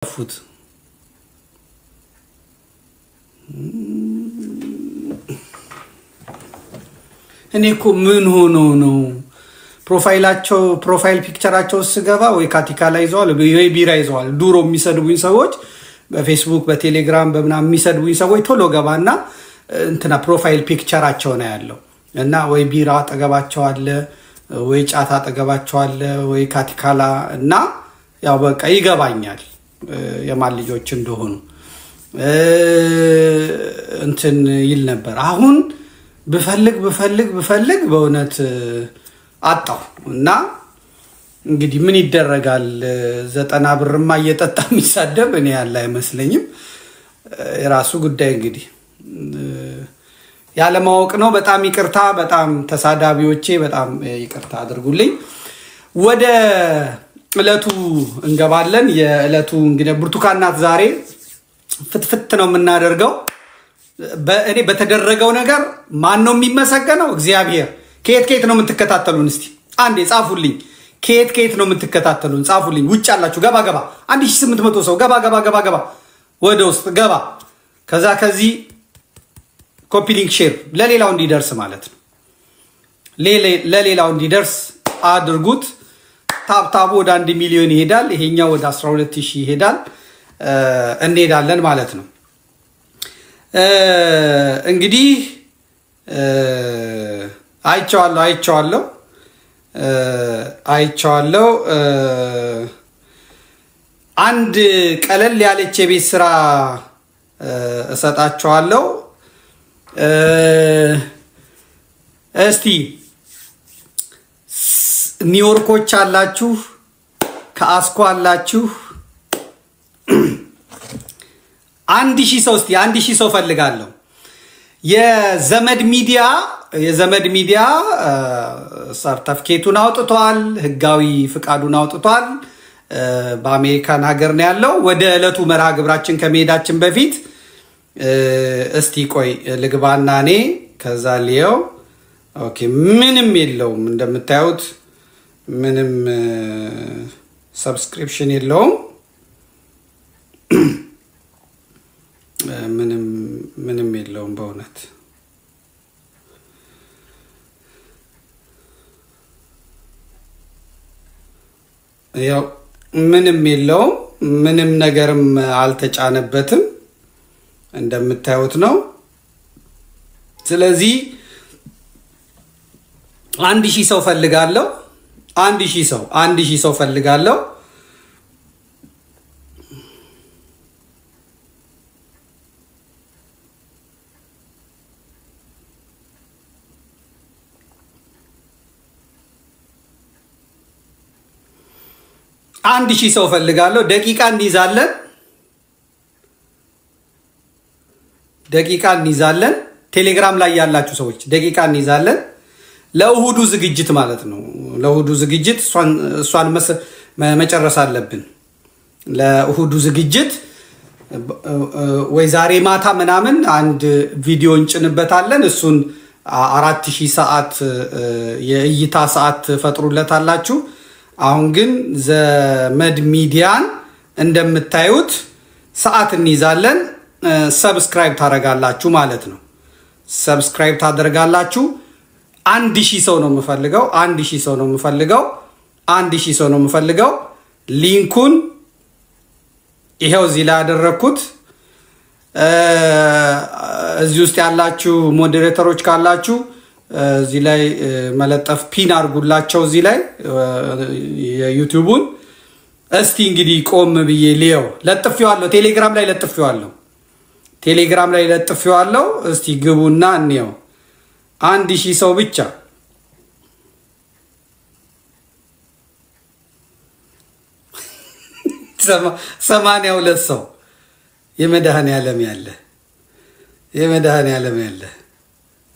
foot. እኔ እኮ ምን ሆኖ ነው ፕሮፋይል ፒክቸራቸው ስገባ ወይ ካቲካ ላይ ይዘዋል ወይ ቢራ ይዘዋል ዱሮ የሚሰድቡኝ ሰዎች በፌስቡክ በቴሌግራም በመናም የሚሰድቡኝ ሰዎች ቶሎ ገባና እንትና ፕሮፋይል ፒክቸራቸው ነው ያለው እና ወይ ቢራ አጠገባቸው አለ ወይ ጫታ አጠገባቸው አለ ወይ ካቲካላ እና ያው በቃ ይገባኛል የማን ልጆች እንደሆኑ እንትን ይል ነበር አሁን በፈልግ በእውነት አጣው እና እንግዲህ ምን ይደረጋል 90 ብርማ እየጠጣ የሚሳደብ እኔ ያለ አይመስለኝም የራሱ ጉዳይ እንግዲህ ያለ ማወቅ ነው በጣም ይቅርታ በጣም ተሳዳቢዎቼ በጣም ይቅርታ አድርጉልኝ ወደ እለቱ እንገባለን የእለቱ እንግዲህ ብርቱካናት ዛሬ ፍትፍት ነው የምናደርገው በእኔ በተደረገው ነገር ማን ነው የሚመሰገነው እግዚአብሔር ከየት ነው የምትከታተሉን እስቲ አንዴ ጻፉልኝ ከየት ነው የምትከታተሉን ጻፉልኝ ውጭ ያላችሁ ገባ 1800 ሰው ገባ ወደ ውስጥ ገባ ከዚህ ኮፒ ሊንክ ሼር ለሌላው እንዲደርስ ማለት ነው ለሌላው እንዲደርስ አድርጉት ታብታቡ ወደ 1 ሚሊዮን ይሄዳል ይሄኛው ወደ 12000 ይሄዳል እንሄዳለን ማለት ነው እንግዲህ አይቻለሁ አንድ ቀለል ያለች የቤት ስራ እሰጣችኋለሁ እስቲ ኒውዮርኮች አላችሁ ከአስኮ አላችሁ 1000 ሰው እስቲ 1000 ሰው ፈልጋለሁ የዘመድ ሚዲያ ሰርተፍኬቱን አውጥቷል ህጋዊ ፍቃዱን አውጥቷል በአሜሪካን ሀገር ነው ያለው ወደ እለቱ መርሃ ግብራችን ከመሄዳችን በፊት እስቲ ቆይ ልግባና እኔ ከዛ ሊዮ ኦኬ ምንም የለውም እንደምታዩት ምንም ሰብስክሪፕሽን የለውም ምንም የለውም በእውነት ያው ምንም የለውም ምንም ነገርም አልተጫነበትም እንደምታዩት ነው ስለዚህ 1000 ሰው ፈልጋለሁ 1000 ሰው ፈልጋለሁ አንድ ሺህ ሰው ፈልጋለሁ ደቂቃ እንይዛለን ቴሌግራም ላይ ያላችሁ ሰዎች ደቂቃ እንይዛለን ለእሁዱ ዝግጅት ማለት ነው ለእሁዱ ዝግጅት እሷን መጨረስ አለብን ለእሁዱ ዝግጅት ወይ ዛሬ ማታ ምናምን አንድ ቪዲዮ እንጭንበታለን እሱን 4000 ሰዓት የእይታ ሰዓት ፈጥሩለታላችሁ አሁን ግን ዘመድ ሚዲያን እንደምታዩት ሰዓት እንይዛለን ሰብስክራይብ ታደርጋላችሁ ማለት ነው ሰብስክራይብ ታደርጋላችሁ 1000 ሰው ነው የምፈልገው ሊንኩን ይሄው እዚህ ላይ አደረኩት እዚህ ውስጥ ያላችሁ ሞዴሬተሮች ካላችሁ እዚህ ላይ መለጠፍ ፒን አርጉላቸው እዚህ ላይ የዩቲዩቡን እስቲ እንግዲህ ቆም ብዬ ሊዮ ለጥፌዋለሁ ቴሌግራም ላይ ለጥፌዋለሁ እስቲ ግቡና እንየው 1000 ሰው ብቻ ሰማንያ ሁለት ሰው የመድኃኔዓለም ያለ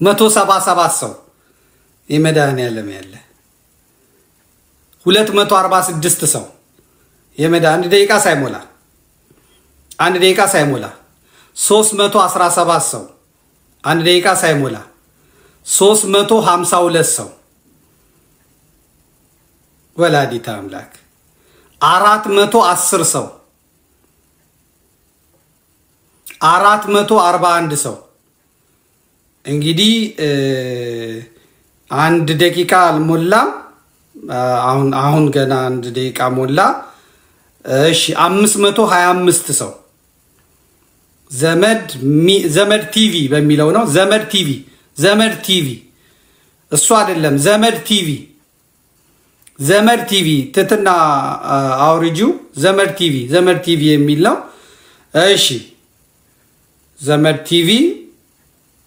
177 ሰው የመድኃኔዓለም ያለ 246 ሰው አንድ ደቂቃ ሳይሞላ 317 ሰው አንድ ደቂቃ ሳይሞላ 352 ሰው ወላዲተ አምላክ 410 ሰው 441 ሰው እንግዲህ 1 ደቂቃ አልሞላም አሁን ገና 1 ደቂቃ ሞላ እሺ 525 ሰው ዘመድ ቲቪ በሚለው ነው ዘመድ ቲቪ እሱ አይደለም ዘመድ ቲቪ ትትና አውሪጂው ዘመድ ቲቪ የሚል ነው እሺ ዘመድ ቲቪ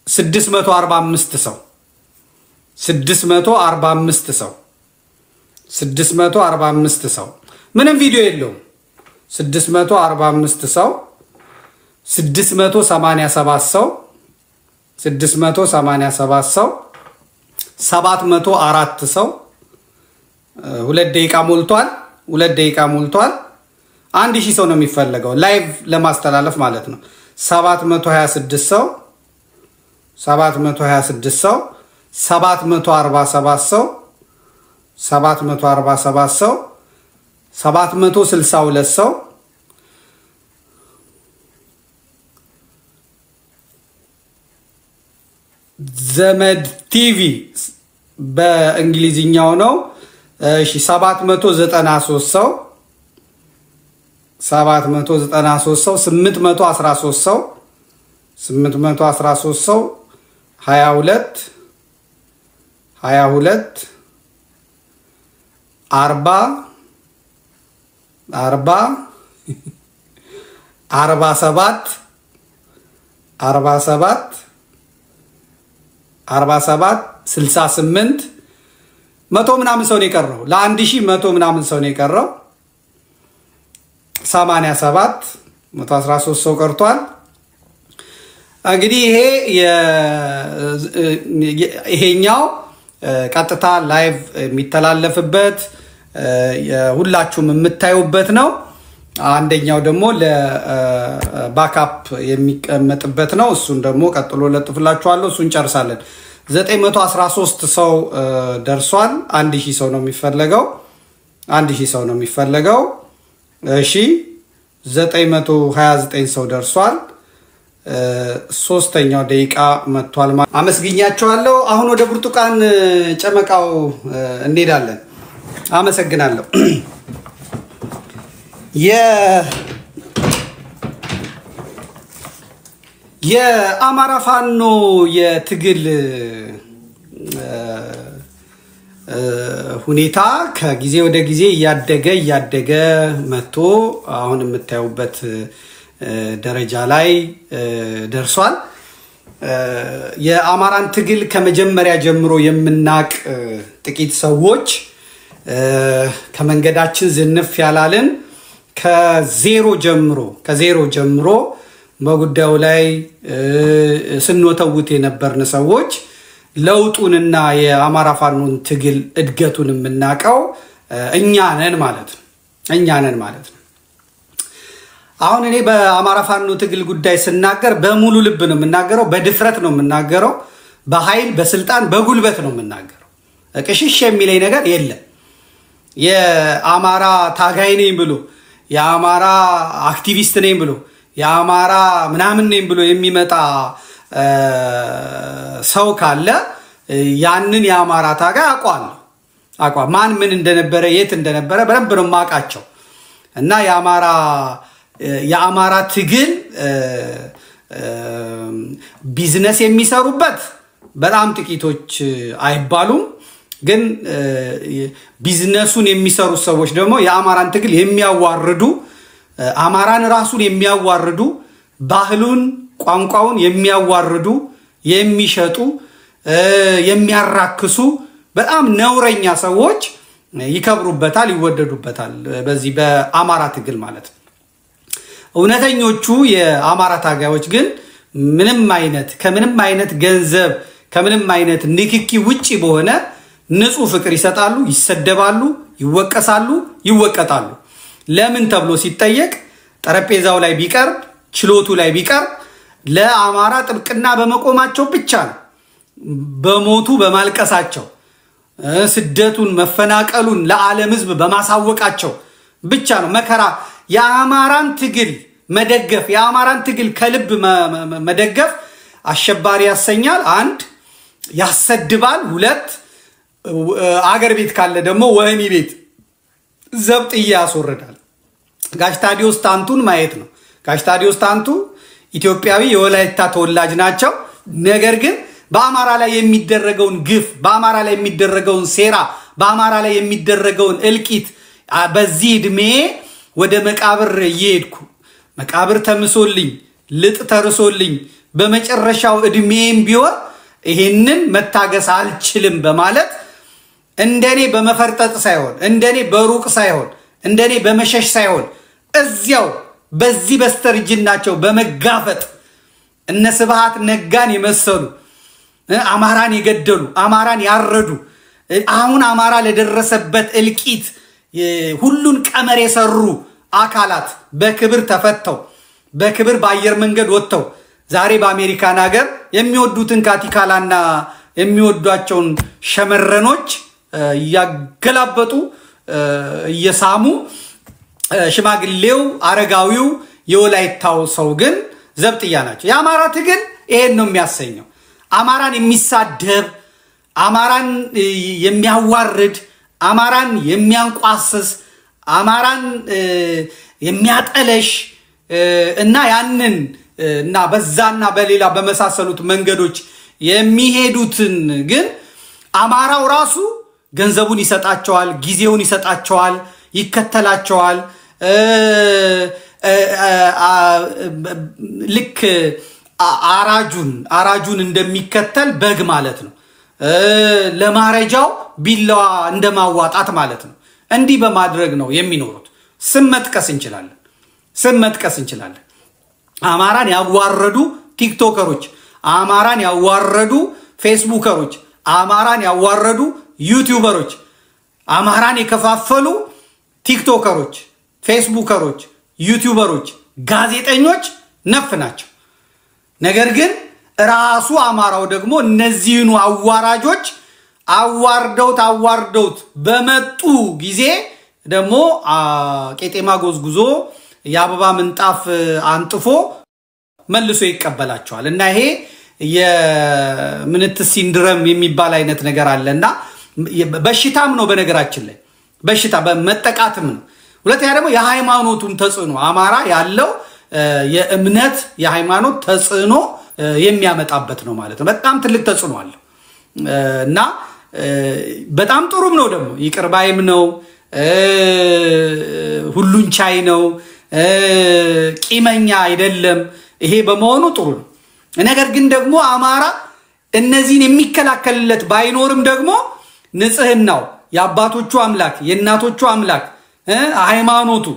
645 ሰው ምንም ቪዲዮ የለውም 645 ሰው 687 ሰው 704 ሰው 2 ደቂቃ ሞልቷል 1000 ሰው ነው የሚፈልገው ላይቭ ለማስተላለፍ ማለት ነው 726 ሰው 747 ሰው 762 ሰው ዘመድ ቲቪ በእንግሊዝኛው ነው እሺ 793 ሰው 813 ሰው 22 40 68 100 ምናምን ሰው ነው የቀረው ለ1100 ምናምን ሰው ነው የቀረው 87 113 ሰው ቀርቷል እንግዲህ ይሄኛው ቀጥታ ላይቭ የሚተላለፍበት ሁላችሁም የምታዩበት ነው አንደኛው ደግሞ ለባክአፕ የሚቀመጥበት ነው እሱን ደግሞ ቀጥሎ ለጥፍላችኋለሁ እሱን ጨርሳለን 913 ሰው ደርሷል 1000 ሰው ነው የሚፈልገው እሺ 929 ሰው ደርሷል ሶስተኛው ደቂቃ መጥቷል አመስግኛችኋለሁ አሁን ወደ ብርቱካን ጨመቃው እንሄዳለን አመሰግናለሁ የአማራ ፋኖ የትግል ሁኔታ ከጊዜ ወደ ጊዜ ያደገ መጥቶ አሁን የምታዩበት ደረጃ ላይ ደርሷል የአማራን ትግል ከመጀመሪያ ጀምሮ የምናቅ ጥቂት ሰዎች ከመንገዳችን ዝንፍ ያላልን ከዜሮ ጀምሮ በጉዳዩ ላይ ስንወተውት የነበርን ሰዎች ለውጡንና የአማራ ፋኖን ትግል እድገቱን የምናቀው እኛ ነን ማለት ነው አሁን እኔ በአማራ ፋኖ ትግል ጉዳይ ስናገር በሙሉ ልብ ነው የምናገረው በድፍረት ነው የምናገረው በኃይል በስልጣን በጉልበት ነው የምናገረው እቅሽሽ የሚለኝ ነገር የለም የአማራ ታጋይ ነኝ ብሎ የአማራ አክቲቪስት ነኝ ብሎ የአማራ ምናምን ነኝ ብሎ የሚመጣ ሰው ካለ ያንን የአማራ ታጋይ አቋም ማን ምን እንደነበረ የት እንደነበረ በደንብ ነው ማቃቸው እና የአማራ ትግል ቢዝነስ የሚሰሩበት በጣም ጥቂቶች አይባሉም ግን ቢዝነሱን የሚሰሩ ሰዎች ደግሞ የአማራን ትግል የሚያዋርዱ አማራን ራሱን የሚያዋርዱ ባህሉን ቋንቋውን የሚያዋርዱ የሚሸጡ የሚያራክሱ በጣም ነውረኛ ሰዎች ይከብሩበታል ይወደዱበታል በዚህ በአማራ ትግል ማለት ነው እውነተኞቹ የአማራ ታጋዮች ግን ከምንም አይነት ገንዘብ ከምንም አይነት ንክኪ ውጪ በሆነ ንጹህ ፍቅር ይሰጣሉ ይሰደባሉ ይወቀሳሉ ይወቀጣሉ ለምን ተብሎ ሲጠየቅ ጠረጴዛው ላይ ቢቀርብ ችሎቱ ላይ ቢቀርብ ለአማራ ጥብቅና በመቆማቸው ብቻ ነው በሞቱ በማልቀሳቸው ስደቱን መፈናቀሉን ለዓለም ህዝብ በማሳወቃቸው ብቻ ነው መከራ የአማራን ትግል መደገፍ የአማራን ትግል ከልብ መደገፍ አሸባሪ ያሰኛል። አንድ ያሰድባል። ሁለት አገር ቤት ካለ ደግሞ ወህኒ ቤት ዘብጥ ያስወርዳል። ጋሽ ታዲዮስ ታንቱን ማየት ነው። ጋሽ ታዲዮስ ታንቱ ኢትዮጵያዊ የወላይታ ተወላጅ ናቸው። ነገር ግን በአማራ ላይ የሚደረገውን ግፍ፣ በአማራ ላይ የሚደረገውን ሴራ፣ በአማራ ላይ የሚደረገውን እልቂት በዚህ እድሜ ወደ መቃብር እየሄድኩ መቃብር ተምሶልኝ ልጥ ተርሶልኝ በመጨረሻው እድሜም ቢሆን ይሄንን መታገስ አልችልም በማለት እንደኔ በመፈርጠጥ ሳይሆን እንደኔ በሩቅ ሳይሆን እንደኔ በመሸሽ ሳይሆን እዚያው በዚህ በስተርጅናቸው በመጋፈጥ እነ ስብሃት ነጋን የመሰሉ አማራን የገደሉ አማራን ያረዱ አሁን አማራ ለደረሰበት እልቂት ሁሉን ቀመር የሰሩ አካላት በክብር ተፈተው በክብር በአየር መንገድ ወጥተው ዛሬ በአሜሪካን ሀገር የሚወዱትን ካቲካላና የሚወዷቸውን ሸመረኖች ያገላበጡ እየሳሙ ሽማግሌው አረጋዊው የወላይታው ሰው ግን ዘብጥያ ናቸው። የአማራ ትግል ይሄን ነው የሚያሰኘው። አማራን የሚሳደብ አማራን የሚያዋርድ አማራን የሚያንቋስስ አማራን የሚያጠለሽ እና ያንን እና በዛና በሌላ በመሳሰሉት መንገዶች የሚሄዱትን ግን አማራው ራሱ ገንዘቡን ይሰጣቸዋል፣ ጊዜውን ይሰጣቸዋል፣ ይከተላቸዋል። ልክ አራጁን እንደሚከተል በግ ማለት ነው። ለማረጃው ቢላዋ እንደማዋጣት ማለት ነው። እንዲህ በማድረግ ነው የሚኖሩት። ስም መጥቀስ እንችላለን። አማራን ያዋረዱ ቲክቶከሮች፣ አማራን ያዋረዱ ፌስቡከሮች፣ አማራን ያዋረዱ ዩቲዩበሮች፣ አማራን የከፋፈሉ ቲክቶከሮች፣ ፌስቡከሮች፣ ዩቲዩበሮች፣ ጋዜጠኞች ነፍ ናቸው። ነገር ግን ራሱ አማራው ደግሞ እነዚህኑ አዋራጆች አዋርደውት በመጡ ጊዜ ደግሞ ቄጤማ ጎዝጉዞ የአበባ ምንጣፍ አንጥፎ መልሶ ይቀበላቸዋል። እና ይሄ የምንት ሲንድረም የሚባል አይነት ነገር አለና በሽታም ነው። በነገራችን ላይ በሽታ በመጠቃትም ነው። ሁለተኛ ደግሞ የሃይማኖቱን ተጽዕኖ አማራ ያለው የእምነት የሃይማኖት ተጽዕኖ የሚያመጣበት ነው ማለት ነው። በጣም ትልቅ ተጽዕኖ አለው እና በጣም ጥሩም ነው። ደግሞ ይቅርባይም ነው፣ ሁሉን ቻይ ነው፣ ቂመኛ አይደለም። ይሄ በመሆኑ ጥሩ ነው። ነገር ግን ደግሞ አማራ እነዚህን የሚከላከልለት ባይኖርም ደግሞ ንጽህናው የአባቶቹ አምላክ የእናቶቹ አምላክ ሃይማኖቱ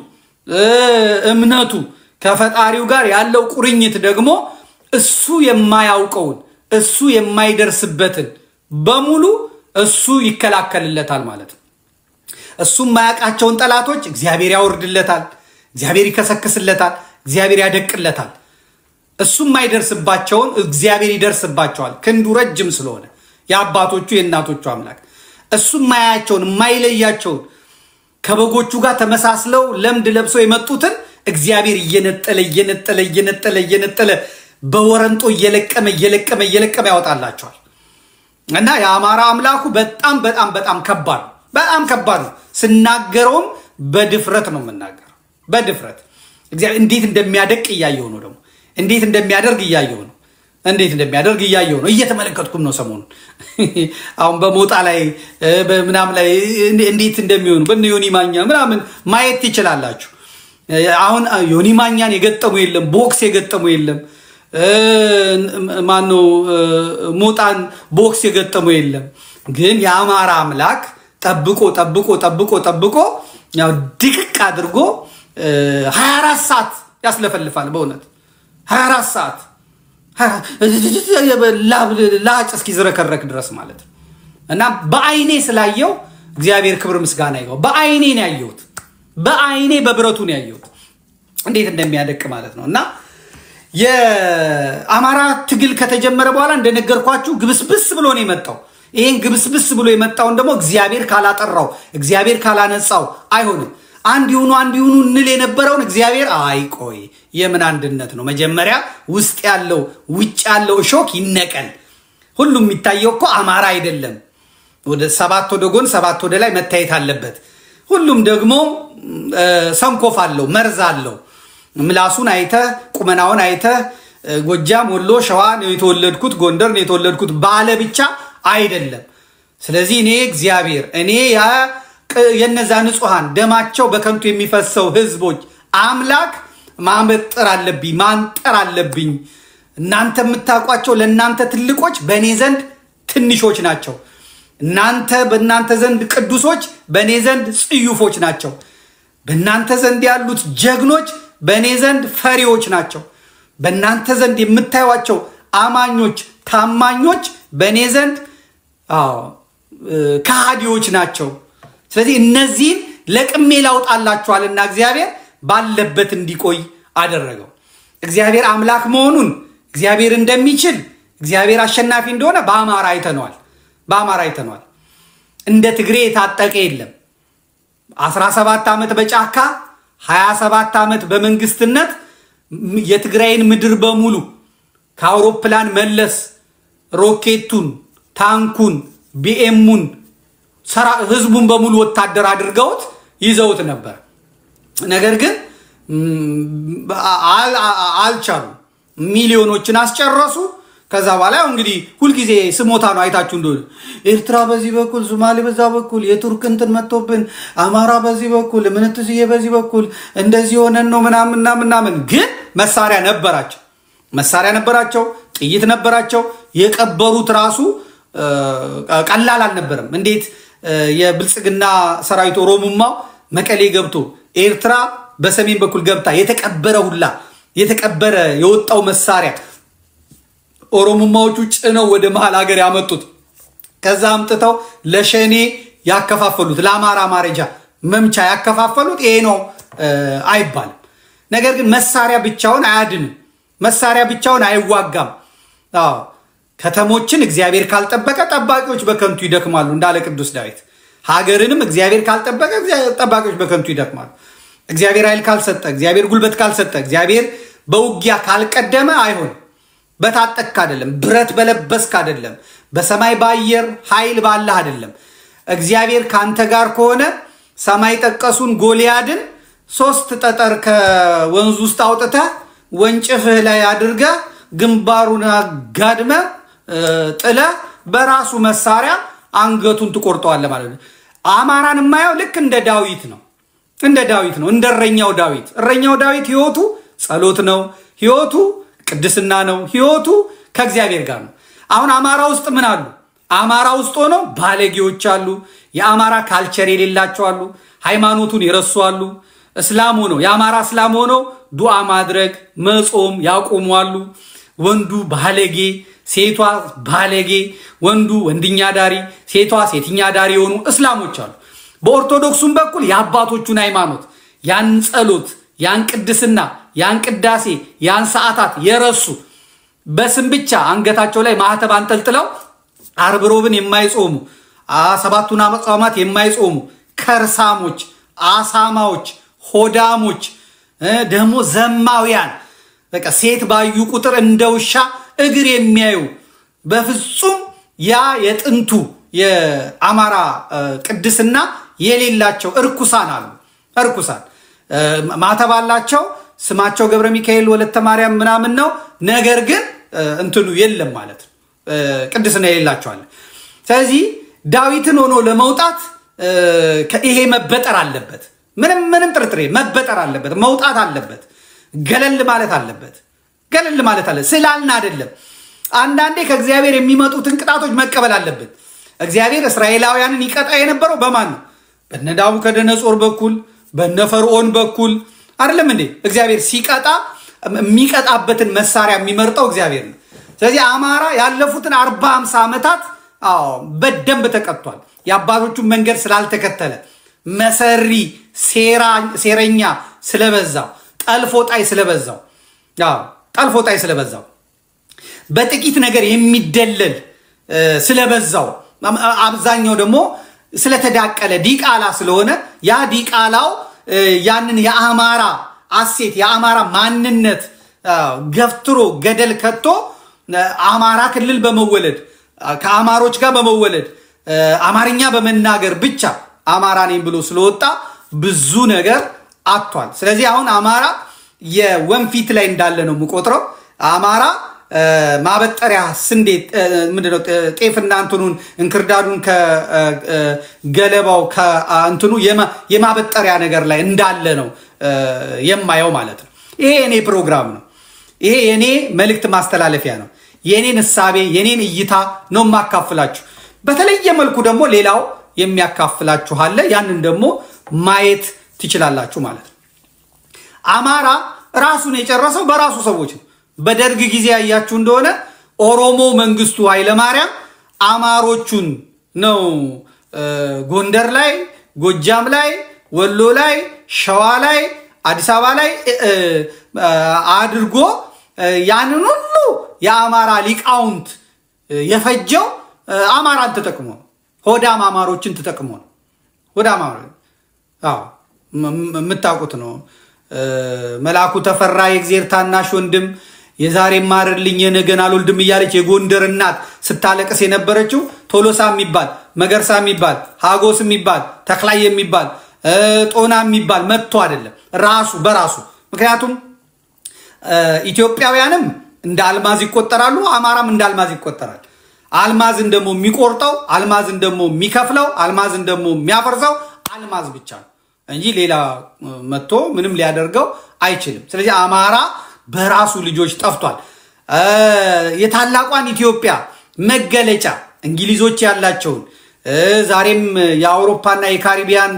እምነቱ ከፈጣሪው ጋር ያለው ቁርኝት ደግሞ እሱ የማያውቀውን እሱ የማይደርስበትን በሙሉ እሱ ይከላከልለታል ማለት ነው። እሱ የማያውቃቸውን ጠላቶች እግዚአብሔር ያወርድለታል፣ እግዚአብሔር ይከሰክስለታል፣ እግዚአብሔር ያደቅለታል። እሱ የማይደርስባቸውን እግዚአብሔር ይደርስባቸዋል። ክንዱ ረጅም ስለሆነ የአባቶቹ የእናቶቹ አምላክ እሱ የማያያቸውን የማይለያቸውን ከበጎቹ ጋር ተመሳስለው ለምድ ለብሰው የመጡትን እግዚአብሔር እየነጠለ በወረንጦ እየለቀመ ያወጣላቸዋል። እና የአማራ አምላኩ በጣም ከባድ ነው። ስናገረውም በድፍረት ነው የምናገረው። በድፍረት እግዚአብሔር እንዴት እንደሚያደቅ እያየው ነው። ደግሞ እንዴት እንደሚያደርግ እያየው ነው። እየተመለከትኩም ነው ሰሞኑን። አሁን በሞጣ ላይ በምናም ላይ እንዴት እንደሚሆኑ በዮኒ ማኛ ምናምን ማየት ይችላልላችሁ። አሁን ዮኒ ማኛን የገጠሙ የለም፣ ቦክስ የገጠሙ የለም፣ ማኑ ሞጣን ቦክስ የገጠሙ የለም። ግን የአማራ አምላክ ጠብቆ ያው ድቅቅ አድርጎ 24 ሰዓት ያስለፈልፋል። በእውነት 24 ሰዓት ላጭ እስኪዝረከረክ ድረስ ማለት ነው። እና በአይኔ ስላየው እግዚአብሔር ክብር ምስጋና ይገው። በአይኔ ነው ያየሁት፣ በአይኔ በብረቱ ነው ያየሁት እንዴት እንደሚያደቅ ማለት ነው። እና የአማራ ትግል ከተጀመረ በኋላ እንደነገርኳችሁ ግብስብስ ብሎ ነው የመጣው። ይሄን ግብስብስ ብሎ የመጣውን ደግሞ እግዚአብሔር ካላጠራው እግዚአብሔር ካላነጻው አይሆንም። አንድ ይሁኑ እንል የነበረውን እግዚአብሔር አይቆይ የምን አንድነት ነው መጀመሪያ ውስጥ ያለው ውጭ ያለው ሾክ ይነቀል ሁሉም የሚታየው እኮ አማራ አይደለም ወደ 7 ወደ ጎን 7 ወደ ላይ መታየት አለበት ሁሉም ደግሞ ሰንኮፍ አለው መርዝ አለው ምላሱን አይተ ቁመናውን አይተ ጎጃም ወሎ ሸዋ ነው የተወለድኩት ጎንደር ነው የተወለድኩት ባለ ብቻ አይደለም ስለዚህ እኔ እግዚአብሔር እኔ ያ የነዛ ንጹሃን ደማቸው በከንቱ የሚፈሰው ህዝቦች አምላክ ማመጥር አለብኝ እናንተ የምታቋቸው ለናንተ ትልቆች በኔ ዘንድ ትንሾች ናቸው እናንተ በእናንተ ዘንድ ቅዱሶች በኔ ዘንድ ጽዩፎች ናቸው በእናንተ ዘንድ ያሉት ጀግኖች በኔ ዘንድ ፈሪዎች ናቸው በእናንተ ዘንድ የምታዩዋቸው አማኞች ታማኞች በኔ ዘንድ ከሃዲዎች ናቸው ስለዚህ እነዚህ ለቅሜ ላውጣላችኋልና እግዚአብሔር ባለበት እንዲቆይ አደረገው እግዚአብሔር አምላክ መሆኑን እግዚአብሔር እንደሚችል እግዚአብሔር አሸናፊ እንደሆነ በአማራ አይተነዋል እንደ ትግሬ የታጠቀ የለም 17 ዓመት በጫካ 27 ዓመት በመንግስትነት የትግራይን ምድር በሙሉ ከአውሮፕላን መለስ ሮኬቱን ታንኩን ቢኤሙን ህዝቡን በሙሉ ወታደር አድርገውት ይዘውት ነበር ነገር ግን አልቻሉ ሚሊዮኖችን አስጨረሱ ከዛ በኋላ እንግዲህ ሁሉ ጊዜ ስሞታ ነው አይታችሁ እንደሆነ ኤርትራ በዚህ በኩል ሶማሌ በዛ በኩል የቱርክ እንትን መጥቶብን አማራ በዚህ በኩል ምንትስዬ በዚህ በኩል እንደዚህ ሆነን ነው ምናምን ግን መሳሪያ ነበራቸው ጥይት ነበራቸው የቀበሩት ራሱ ቀላል አልነበረም እንዴት የብልጽግና ሰራዊት ኦሮሞማው መቀሌ ገብቶ ኤርትራ በሰሜን በኩል ገብታ የተቀበረ የወጣው መሳሪያ ኦሮሞማዎቹ ጭነው ወደ መሃል ሀገር ያመጡት ከዛ አምጥተው ለሸኔ ያከፋፈሉት ለአማራ ማረጃ መምቻ ያከፋፈሉት ይሄ ነው አይባልም ነገር ግን መሳሪያ ብቻውን አያድንም መሳሪያ ብቻውን አይዋጋም ከተሞችን እግዚአብሔር ካልጠበቀ ጠባቂዎች በከንቱ ይደክማሉ እንዳለ ቅዱስ ዳዊት ሀገርንም እግዚአብሔር ካልጠበቀ ጠባቂዎች በከንቱ ይደክማሉ እግዚአብሔር ኃይል ካልሰጠ እግዚአብሔር ጉልበት ካልሰጠ እግዚአብሔር በውጊያ ካልቀደመ አይሆን በታጠቅ አይደለም ብረት በለበስክ አይደለም በሰማይ ባየር ኃይል ባለህ አይደለም እግዚአብሔር ካንተ ጋር ከሆነ ሰማይ ጠቀሱን ጎልያድን 3 ጠጠር ከወንዝ ውስጥ አውጥተ ወንጭፍህ ላይ አድርገ ግንባሩን አጋድመ ጥለ በራሱ መሳሪያ አንገቱን ትቆርጠዋለህ ማለት ነው አማራን ማየው ልክ እንደ ዳዊት ነው እንደ እረኛው ዳዊት ህይወቱ ጸሎት ነው ህይወቱ ቅድስና ነው ህይወቱ ከእግዚአብሔር ጋር ነው አሁን አማራ ውስጥ ምን አሉ አማራ ውስጥ ሆኖ ባለጌዎች አሉ የአማራ ካልቸር የሌላቸው አሉ ሃይማኖቱን ይረሱ አሉ እስላም ሆኖ የአማራ እስላም ሆኖ ዱዓ ማድረግ መጾም ያቆሙ አሉ ወንዱ ባለጌ ሴቷ ባለጌ ወንዱ ወንድኛ ዳሪ ሴቷ ሴትኛ ዳሪ ሆኑ እስላሞች አሉ በኦርቶዶክሱም በኩል ያባቶቹን ሃይማኖት ያን ጸሎት ያን ቅድስና ያን ቅዳሴ ያን ሰዓታት የረሱ በስም ብቻ አንገታቸው ላይ ማህተብ አንጠልጥለው ዓርብ ሮብን የማይጾሙ ሰባቱን አጽዋማት የማይጾሙ ከርሳሞች አሳማዎች ሆዳሞች ደሞ ዘማውያን በቃ ሴት ባዩ ቁጥር እንደውሻ እግር የሚያዩ በፍጹም ያ የጥንቱ የአማራ ቅድስና የሌላቸው እርኩሳን አሉ እርኩሳን ማተባላቸው ስማቸው ገብረ ሚካኤል ወለተ ማርያም ምናምን ነው ነገር ግን እንትኑ የለም ማለት ቅድስና የሌላቸው አለ ስለዚህ ዳዊትን ሆኖ ለመውጣት ይሄ መበጠር አለበት ምንም ጥርጥሬ መበጠር አለበት መውጣት አለበት ገለል ማለት አለ ስላልና አይደለም አንዳንዴ ከእግዚአብሔር የሚመጡትን ቅጣቶች መቀበል አለበት እግዚአብሔር እስራኤላውያንን ይቀጣ የነበረው በማን ነው በነዳቡከደነጾር በኩል በነፈርዖን በኩል አይደለም እንዴ እግዚአብሔር ሲቀጣ የሚቀጣበትን መሳሪያ የሚመርጠው እግዚአብሔር ነው ስለዚህ አማራ ያለፉትን 40-50 ዓመታት በደንብ ተቀጥቷል ያባቶቹን መንገድ ስላልተከተለ መሰሪ ሴረኛ ስለበዛው ጠልፎጣይ ስለበዛው በጥቂት ነገር የሚደለል ስለበዛው አብዛኛው ደግሞ ስለተዳቀለ ዲቃላ ስለሆነ ያ ዲቃላው ያንን የአማራ አሴት የአማራ ማንነት ገፍትሮ ገደል ከቶ አማራ ክልል በመወለድ ከአማሮች ጋር በመወለድ አማርኛ በመናገር ብቻ አማራ ነኝ ብሎ ስለወጣ ብዙ ነገር አጥቷል። ስለዚህ አሁን አማራ የወንፊት ላይ እንዳለ ነው የምቆጥረው። አማራ ማበጠሪያ ስንዴ ምንድነው ጤፍና እንትኑን እንክርዳዱን ከገለባው ከእንትኑ የማበጠሪያ ነገር ላይ እንዳለ ነው የማየው ማለት ነው። ይሄ የኔ ፕሮግራም ነው። ይሄ የኔ መልእክት ማስተላለፊያ ነው። የኔን ሐሳቤ የኔን እይታ ነው ማካፈላችሁ። በተለየ መልኩ ደግሞ ሌላው የሚያካፍላችሁ አለ። ያንን ደግሞ ማየት ትችላላችሁ ማለት ነው። አማራ ራሱን የጨረሰው በራሱ ሰዎች ነው። በደርግ ጊዜ ያያችሁ እንደሆነ ኦሮሞ መንግስቱ ኃይለማርያም አማሮቹን ነው ጎንደር ላይ፣ ጎጃም ላይ፣ ወሎ ላይ፣ ሸዋ ላይ፣ አዲስ አበባ ላይ አድርጎ ያንን ሁሉ የአማራ ሊቃውንት የፈጀው አማራን ተጠቅሞ ነው። ሆዳም አማሮችን ተጠቅሞ ነው። ሆዳም አማራ የምታውቁት ነው። መላኩ ተፈራ የእግዚአብሔር ታናሽ ወንድም የዛሬ ማርልኝ የነገን አልወልድም እያለች የጎንደር እናት ስታለቅስ የነበረችው ቶሎሳ የሚባል መገርሳ የሚባል ሃጎስ የሚባል ተክላይ የሚባል ጦና የሚባል መጥቶ አይደለም ራሱ በራሱ። ምክንያቱም ኢትዮጵያውያንም እንደ አልማዝ ይቆጠራሉ፣ አማራም እንደ አልማዝ ይቆጠራል። አልማዝን ደግሞ የሚቆርጠው አልማዝን ደግሞ የሚከፍለው አልማዝን ደግሞ የሚያፈርሰው አልማዝ ብቻ ነው እንጂ ሌላ መጥቶ ምንም ሊያደርገው አይችልም። ስለዚህ አማራ በራሱ ልጆች ጠፍቷል። የታላቋን ኢትዮጵያ መገለጫ እንግሊዞች ያላቸውን ዛሬም የአውሮፓና የካሪቢያን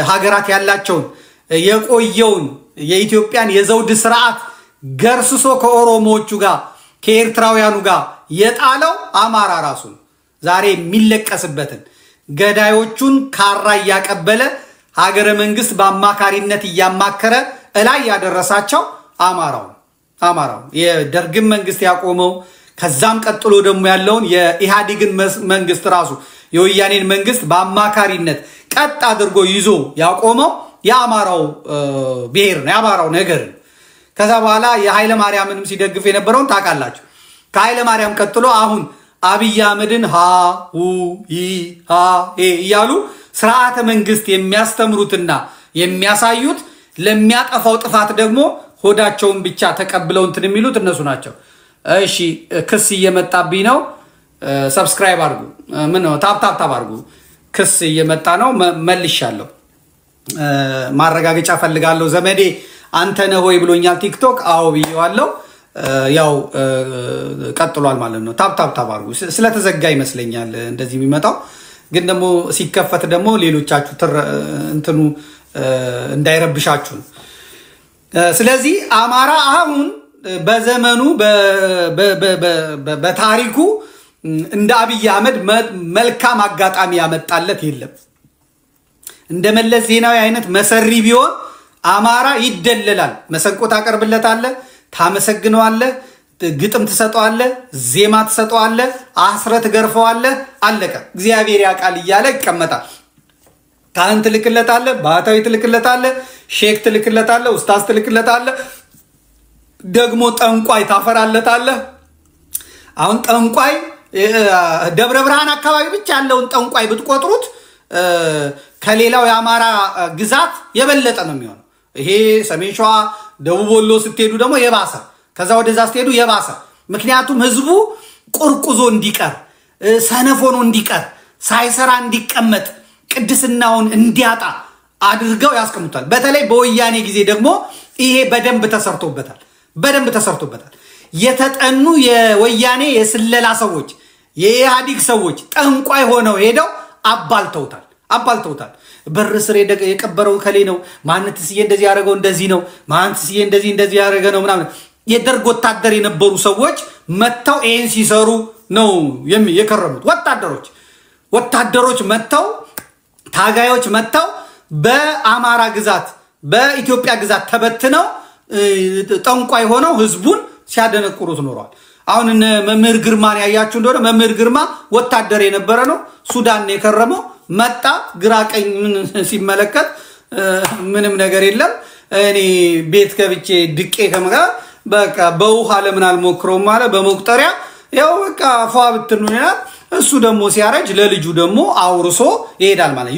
ሀገራት ያላቸውን የቆየውን የኢትዮጵያን የዘውድ ስርዓት ገርስሶ ከኦሮሞዎቹ ጋር ከኤርትራውያኑ ጋር የጣለው አማራ ራሱ ነው። ዛሬ የሚለቀስበትን ገዳዮቹን ካራ ያቀበለ ሀገረ መንግስት በአማካሪነት ያማከረ እላይ ያደረሳቸው አማራው የደርግን መንግስት ያቆመው ከዛም ቀጥሎ ደግሞ ያለውን የኢሃዲግን መንግስት ራሱ የወያኔን መንግስት በአማካሪነት ቀጥ አድርጎ ይዞ ያቆመው የአማራው ብሔር ነው፣ የአማራው ነገር ነው። ከዛ በኋላ የኃይለ ማርያምንም ሲደግፍ የነበረውን ታውቃላችሁ። ከኃይለ ማርያም ቀጥሎ አሁን አብይ አህመድን እያሉ ስርዓተ መንግስት የሚያስተምሩትና የሚያሳዩት ለሚያጠፋው ጥፋት ደግሞ ሆዳቸውን ብቻ ተቀብለው እንትን የሚሉት እነሱ ናቸው። እሺ ክስ እየመጣብኝ ነው። ሰብስክራይብ አድርጉ። ምን ነው ታፕ አድርጉ። ክስ እየመጣ ነው። መልሻለሁ። ማረጋገጫ ፈልጋለሁ። ዘመዴ አንተ ነህ ወይ ብሎኛል ቲክቶክ። አዎ ብየዋለሁ። ያው ቀጥሏል ማለት ነው። ታፕ አድርጉ። ስለተዘጋ ይመስለኛል እንደዚህ የሚመጣው። ግን ደግሞ ሲከፈት ደግሞ ሌሎቻችሁ እንትኑ እንዳይረብሻችሁ ነው። ስለዚህ አማራ አሁን በዘመኑ በታሪኩ እንደ አብይ አህመድ መልካም አጋጣሚ ያመጣለት የለም። እንደ መለስ ዜናዊ አይነት መሰሪ ቢሆን አማራ ይደለላል። መሰንቆ ታቀርብለታለህ፣ ታመሰግነዋለህ፣ ግጥም ትሰጠዋለህ፣ ዜማ ትሰጠዋለህ፣ አስረት ገርፈዋለህ፣ አለቀ። እግዚአብሔር ያውቃል እያለ ይቀመጣል። ካህን ትልክለታለህ፣ ባህታዊ ትልክለታለህ፣ ሼክ ትልክለታለህ፣ ኡስታዝ ትልክለታለህ፣ ደግሞ ጠንቋይ ታፈራለታለህ። አሁን ጠንቋይ ደብረ ብርሃን አካባቢ ብቻ ያለውን ጠንቋይ ብትቆጥሩት ከሌላው የአማራ ግዛት የበለጠ ነው የሚሆነው። ይሄ ሰሜን ሸዋ ደቡብ ወሎ ስትሄዱ ደግሞ የባሰ፣ ከዛ ወደዛ ስትሄዱ የባሰ። ምክንያቱም ህዝቡ ቁርቁዞ እንዲቀር ሰነፍ ሆኖ እንዲቀር ሳይሰራ እንዲቀመጥ ቅድስናውን እንዲያጣ አድርገው ያስቀምጣል። በተለይ በወያኔ ጊዜ ደግሞ ይሄ በደንብ ተሰርቶበታል። የተጠኑ የወያኔ የስለላ ሰዎች የኢሃዲግ ሰዎች ጠንቋይ ሆነው ሄደው አባልተውታል። በር ስር የቀበረው ከሌ ነው፣ ማንትስዬ እንደዚህ ያደረገው እንደዚህ ነው፣ ማንትስዬ እንደዚህ ያደረገ ነው ምናምን። የደርግ ወታደር የነበሩ ሰዎች መተው ይሄን ሲሰሩ ነው የከረሙት። ወታደሮች መተው ታጋዮች መተው በአማራ ግዛት በኢትዮጵያ ግዛት ተበትነው ጠንቋይ ሆነው ህዝቡን ሲያደነቁሩት ኖሯል። አሁን መምህር ግርማን ያያችሁ እንደሆነ መምህር ግርማ ወታደር የነበረ ነው። ሱዳን የከረመው መጣ ግራ ቀኝ ሲመለከት ምንም ነገር የለም እኔ ቤት ገብቼ ድቄ ከመጋ በቃ በውሃ ለምን አልሞክረውም ማለት በመቁጠሪያ ያው በቃ ፏ ብትኑና እሱ ደግሞ ሲያረጅ ለልጁ ደግሞ አውርሶ ይሄዳል ማለት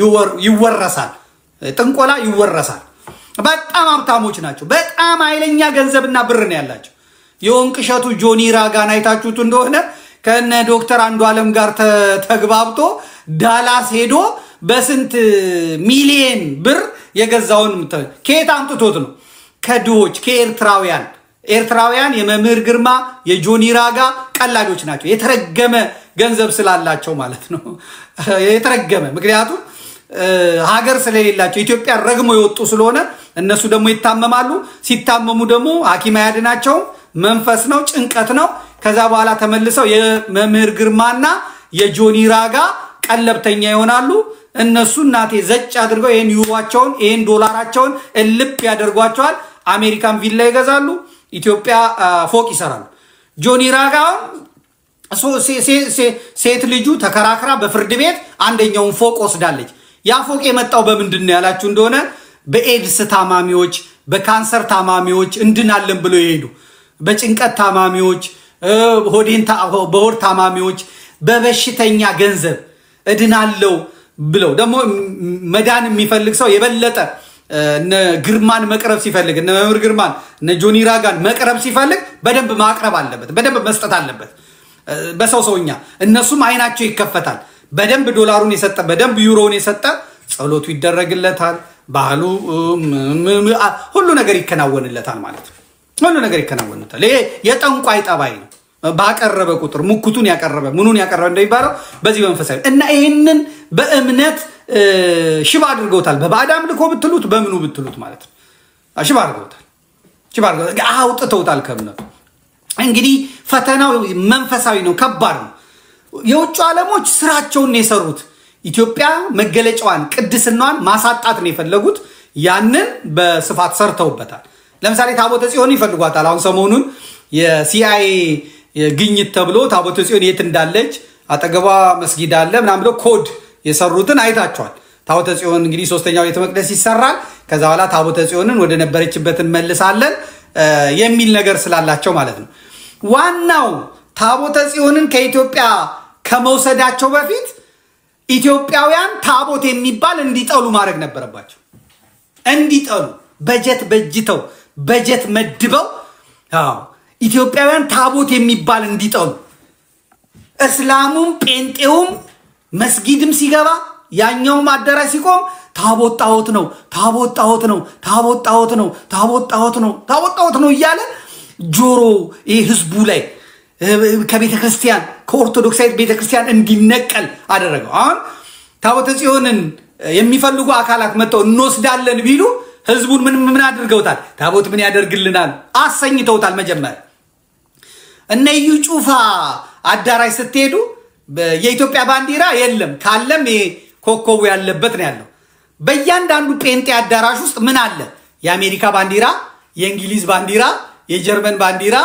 ይወረሳል ጥንቆላ ይወረሳል በጣም ሀብታሞች ናቸው በጣም ኃይለኛ ገንዘብና ብር ነው ያላቸው የወንቅሸቱ ጆኒ ራጋን አይታችሁት እንደሆነ ከነ ዶክተር አንዱ ዓለም ጋር ተግባብቶ ዳላስ ሄዶ በስንት ሚሊየን ብር የገዛውን ከየት አምጥቶት ነው ከድዎች ከኤርትራውያን የመምህር ግርማ የጆኒ ራጋ ቀላጆች ናቸው የተረገመ ገንዘብ ስላላቸው ማለት ነው የተረገመ ምክንያቱም ሀገር ስለሌላቸው ኢትዮጵያ ረግሞ ይወጡ ስለሆነ እነሱ ደግሞ ይታመማሉ ሲታመሙ ደግሞ ሐኪም ያድናቸው መንፈስ ነው ጭንቀት ነው ከዛ በኋላ ተመልሰው የመምህር ግርማና የጆኒ ራጋ ቀለብተኛ ይሆናሉ እነሱ እናቴ ዘጭ አድርገው ይሄን ዩሮአቸውን ይሄን ዶላራቸውን እልብ ያደርጓቸዋል አሜሪካን ቪላ ይገዛሉ ኢትዮጵያ ፎቅ ይሰራሉ ጆኒ ራጋ ሴት ልጁ ተከራክራ በፍርድ ቤት አንደኛውን ፎቅ ወስዳለች ያ ፎቅ የመጣው በምንድነው ያላችሁ እንደሆነ በኤድስ ታማሚዎች በካንሰር ታማሚዎች እንድናለን ብሎ ይሄዱ በጭንቀት ታማሚዎች በሆድ ታማሚዎች በበሽተኛ ገንዘብ እድናለው ብለው ደግሞ መዳን የሚፈልግ ሰው የበለጠ ግርማን መቅረብ ሲፈልግ መምህር ግርማን ጆኒ ራጋን መቅረብ ሲፈልግ በደንብ ማቅረብ አለበት በደንብ መስጠት አለበት በሰውኛ እነሱም አይናቸው ይከፈታል በደንብ ዶላሩን የሰጠ በደንብ ዩሮውን የሰጠ ጸሎቱ ይደረግለታል ባህሉ ሁሉ ነገር ይከናወንለታል ማለት ነው ሁሉ ነገር ይከናወንለታል ይሄ የጠንቋይ ጠባይ ነው ባቀረበ ቁጥር ሙክቱን ያቀረበ ምኑን ያቀረበ እንደሚባለው በዚህ መንፈሳዊ እና ይሄንን በእምነት ሽባ አድርገውታል በባዕድ አምልኮ ብትሉት በምኑ ብትሉት ማለት ነው ሽባ አድርገውታል አውጥተውታል ከእምነቱ እንግዲህ ፈተናው መንፈሳዊ ነው ከባድ ነው የውጭ ዓለሞች ስራቸውን የሰሩት ኢትዮጵያ መገለጫዋን ቅድስናዋን ማሳጣት ነው የፈለጉት ያንን በስፋት ሰርተውበታል ለምሳሌ ታቦተ ጽዮን ይፈልጓታል አሁን ሰሞኑን የሲአይኤ ግኝት ተብሎ ታቦተ ጽዮን የት እንዳለች አጠገቧ መስጊድ አለ ምናምን ብሎ ኮድ የሰሩትን አይታቸዋል ታቦተ ጽዮን እንግዲህ ሶስተኛው ቤተ መቅደስ ይሰራል ከዛ በኋላ ታቦተ ጽዮንን ወደ ነበረችበት እንመልሳለን የሚል ነገር ስላላቸው ማለት ነው ዋናው ታቦተ ጽዮንን ከኢትዮጵያ ከመውሰዳቸው በፊት ኢትዮጵያውያን ታቦት የሚባል እንዲጠሉ ማድረግ ነበረባቸው እንዲጠሉ በጀት በጅተው በጀት መድበው ኢትዮጵያውያን ታቦት የሚባል እንዲጠሉ እስላሙም ጴንጤውም መስጊድም ሲገባ ያኛው አዳራሽ ሲቆም ታቦት ጣዖት ነው ታቦት ጣዖት ነው ታቦት ጣዖት ነው ታቦት ጣዖት ነው ታቦት ጣዖት ነው እያለ ጆሮ ይሄ ህዝቡ ላይ ከቤተክርስቲያን ከኦርቶዶክሳዊት ቤተክርስቲያን እንዲነቀል አደረገው አሁን ታቦተ ጽዮንን የሚፈልጉ አካላት መጥተው እንወስዳለን ቢሉ ህዝቡን ምን አድርገውታል ታቦት ምን ያደርግልናል አሰኝተውታል መጀመሪያ እነዩ ጩፋ አዳራሽ ስትሄዱ የኢትዮጵያ ባንዲራ የለም ካለም ኮኮቡ ያለበት ነው ያለው በእያንዳንዱ ጴንጤ አዳራሽ ውስጥ ምን አለ የአሜሪካ ባንዲራ የእንግሊዝ ባንዲራ የጀርመን ባንዲራ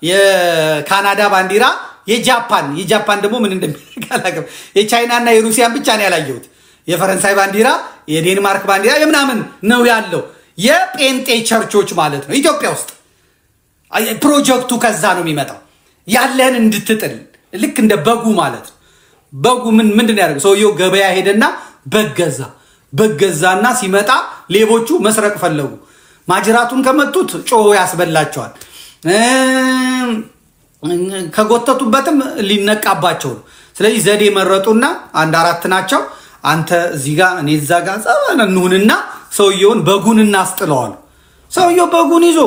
የካናዳ ባንዲራ የጃፓን ደግሞ ምን እንደሚያደርጋላችሁ የቻይና እና የሩሲያን ብቻ ነው ያላየሁት የፈረንሳይ ባንዲራ የዴንማርክ ባንዲራ የምናምን ነው ያለው የጴንጤ ቸርቾች ማለት ነው ኢትዮጵያ ውስጥ ፕሮጀክቱ ከዛ ነው የሚመጣው ያለን እንድትጥል ልክ እንደ በጉ ማለት በጉ ምንድነው ያደርገው ሰውየው ገበያ ሄደና በገዛና ሲመጣ ሌቦቹ መስረቅ ፈለጉ ማጅራቱን ከመቱት ጮሆ ያስበላቸዋል ከጎተቱበትም ሊነቃባቸው ነው ስለዚህ ዘዴ መረጡና አንድ አራት ናቸው አንተ እዚህ ጋር እኔ እዛ ጋር ጻባንሁንና ሰውየውን በጉን እናስጥለዋል ሰውየው በጉን ይዞ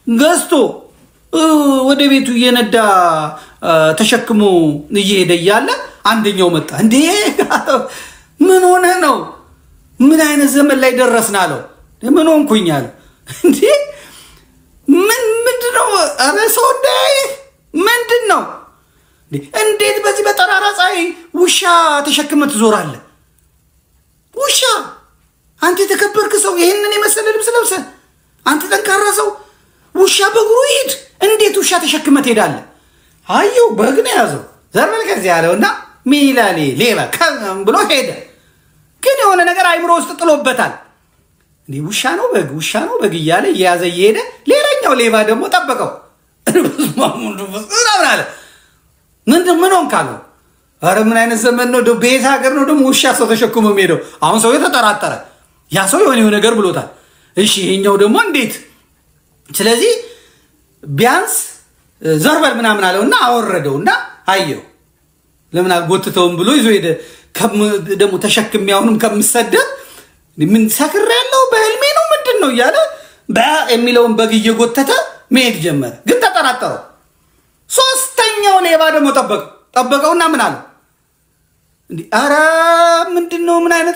ገዝቶ ወደ ቤቱ እየነዳ ተሸክሞ እየሄደ ያለ አንደኛው መጣ እንዴ ምን ሆነ ነው ምን አይነት ዘመን ላይ ደረስና አለው ምን ሆንኩኝ አለ እንዴ ምንድነው አረሰው እንዳይ ምንድነው እንዴት በዚህ በጠራራ ፀሐይ ውሻ ተሸክመ ትዞራለህ ውሻ አንተ ተከበርክ ሰው ይሄንን የመሰለ ልብስ ለብሰ አንተ ጠንካራ ሰው ውሻ በእግሩ ይሄድ እንዴት ውሻ ተሸክመ ትሄዳለህ አየው በግነ ያዘው ዘርመል ከዚህ ያለውና ሚላሊ ሌባ ብሎ ሄደ ግን የሆነ ነገር አይምሮ ውስጥ ጥሎበታል እንዴ ውሻ ነው በግ እያለ ያዘ ይሄደ ሌላኛው ሌባ ደግሞ ጠበቀው ምን ሆንካለው አረ ምን አይነት ዘመን ነው ቤት ሀገር ነው ደግሞ ውሻ ሰው ተሸክሞ የሚሄደው አሁን ሰው የተጠራጠረ ያ ሰው የሆነ ነገር ብሎታል እሺ ይሄኛው ደግሞ እንዴት ስለዚህ ቢያንስ ዘርበል ምናምን አለውና አወረደውና አየው ለምን አልጎትተውም ብሎ ይዞ ሄደ ደግሞ ተሸክም ያውንም ከምሰደድ ምን ሰክር ያለው በህልሜ ነው ምንድነው ያለ በሚለውን በግ እየጎተተ መሄድ ጀመረ ግን ተጠራጠረው ሶስተኛው ሌባ ደግሞ ጠበቀውና ምን አለ እንዴ አረ ምንድነው ምን አይነት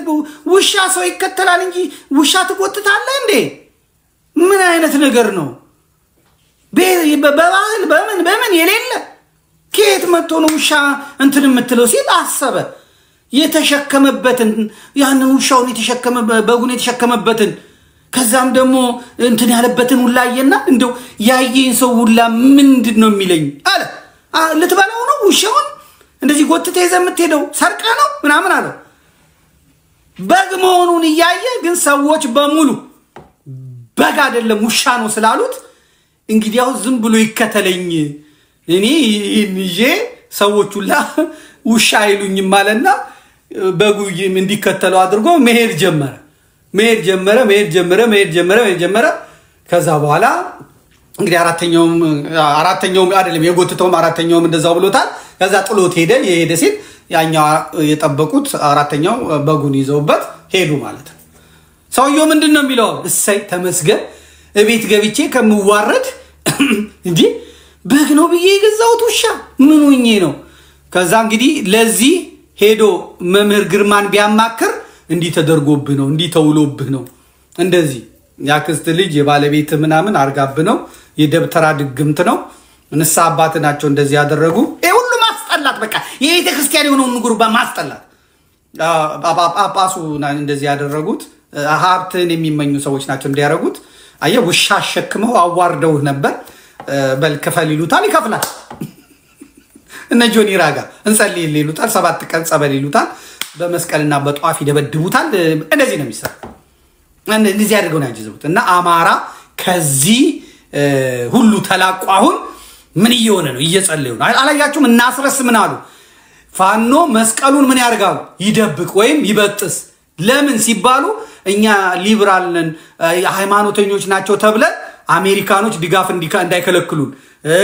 ውሻ ሰው ይከተላል እንጂ ውሻ ትጎትታለህ እንዴ ምን አይነት ነገር ነው በባህል በምን የሌለ ከየት መጥቶ ነው ውሻ እንትን የምትለው ሲል አሰበ የተሸከመበትን ያንን ውሻውን በጉን የተሸከመበትን ከዛም ደግሞ እንትን ያለበትን ሁላየና እንደው ያየን ሰው ሁላ ምንድነው የሚለኝ አለ ልትበላው ነው ውሻውን እንደዚህ ጎትተ የዘምትሄደው ሰርቀ ነው ምናምን አለ በግ መሆኑን ያየ ግን ሰዎች በሙሉ በግ አይደለም ውሻ ነው ስላሉት እንግዲያው ዝም ብሎ ይከተለኝ እኔ ይሄ ሰዎች ሁላ ውሻ አይሉኝም ማለና በጉይም እንዲከተለው አድርጎ መሄድ ጀመረ ከዛ በኋላ እንግዲህ አራተኛው አይደለም የጎትተውም አራተኛውም እንደዛው ብሎታል ከዛ ጥሎት ሄደ ሲል ያኛው የጠበቁት አራተኛው በጉን ይዘውበት ሄዱ ማለት ነው ሰውየው ምንድነው የሚለው እሰይ ተመስገን እቤት ገብቼ ከምዋረድ እንዴ በግ ነው ብዬ ይገዛውት ውሻ ምን ሆኜ ነው ከዛ እንግዲህ ለዚህ ሄዶ መምህር ግርማን ቢያማክር እንዲ ተደርጎብህ ነው እንዲ ተውሎብህ ነው እንደዚህ ያክስት ልጅ የባለቤት ምናምን አርጋብ ነው የደብተራ ድግምት ነው ንሳ አባት ናቸው እንደዚህ ያደረጉ ሁሉ ማስጠላት በቃ የቤተ ክርስቲያን የሆነው ንጉርባ ማስጠላት ጳጳሱ እንደዚህ ያደረጉት ሀብትን የሚመኙ ሰዎች ናቸው እንዲያረጉት አየ ውሻ ሸክመው አዋርደው ነበር በልከፈል ይሉታል ይከፍላል እነ ጆኒ ራጋ እንጸልይ ይሉታል 7 ቀን ጸበል ይሉታል በመስቀልና በጧፍ ይደበድቡታል እንደዚህ ነው የሚሰራ እንደዚህ ያደርገው ነው ያጅዘውት እና አማራ ከዚህ ሁሉ ተላቋሁን ምን ይሆነ ነው እየጸለዩ ነው አላያችሁም እናስረስ ምን አሉ ፋኖ መስቀሉን ምን ያርጋሉ ይደብቅ ወይም ይበጥስ ለምን ሲባሉ እኛ ሊበራል ነን ሃይማኖተኞች ናቸው ተብለ አሜሪካኖች ድጋፍ እንዳይከለክሉን